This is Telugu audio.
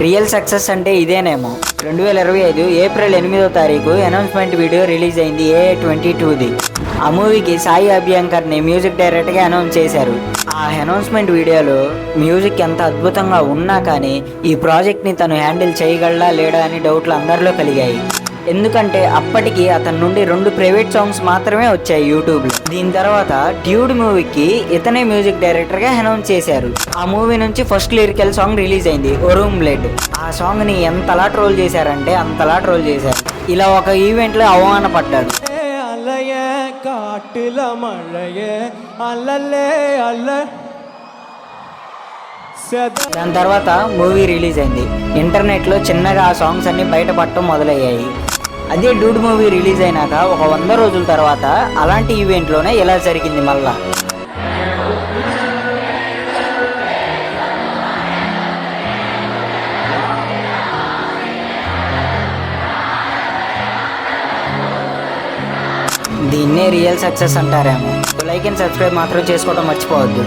రియల్ సక్సెస్ అంటే ఇదేనేమో. 2025 ఏప్రిల్ 8వ తారీఖు అనౌన్స్మెంట్ వీడియో రిలీజ్ అయింది AA22ది. ఆ మూవీకి సాయి అభ్యంకర్ని మ్యూజిక్ డైరెక్టర్గా అనౌన్స్ చేశారు. ఆ అనౌన్స్మెంట్ వీడియోలో మ్యూజిక్ ఎంత అద్భుతంగా ఉన్నా కానీ ఈ ప్రాజెక్ట్ని తను హ్యాండిల్ చేయగలడా లేడా అని డౌట్లు అందరిలో కలిగాయి. ఎందుకంటే అప్పటికి అతని నుండి 2 ప్రైవేట్ సాంగ్స్ మాత్రమే వచ్చాయి యూట్యూబ్లో. దీని తర్వాత డ్యూడ్ మూవీకి ఇతనే మ్యూజిక్ డైరెక్టర్గా అనౌన్స్ చేశారు. ఆ మూవీ నుంచి ఫస్ట్ లిరికల్ సాంగ్ రిలీజ్ అయింది, ఓ రూమ్ బ్లడ్. ఆ సాంగ్ని ఎంతలా ట్రోల్ చేశారంటే అంతలా ట్రోల్ చేశారు. ఇలా ఒక ఈవెంట్లో అవమానపడ్డాడు. దాని తర్వాత మూవీ రిలీజ్ అయింది. ఇంటర్నెట్లో చిన్నగా ఆ సాంగ్స్ అన్ని బయటపడటం మొదలయ్యాయి. అదే డూడ్ మూవీ రిలీజ్ అయినాక ఒక 100 రోజుల తర్వాత అలాంటి ఈవెంట్లోనే ఇలా జరిగింది మళ్ళా. దీన్నే రియల్ సక్సెస్ అంటారేమో. లైక్ అండ్ సబ్స్క్రైబ్ మాత్రం చేసుకోవడం మర్చిపోవద్దు.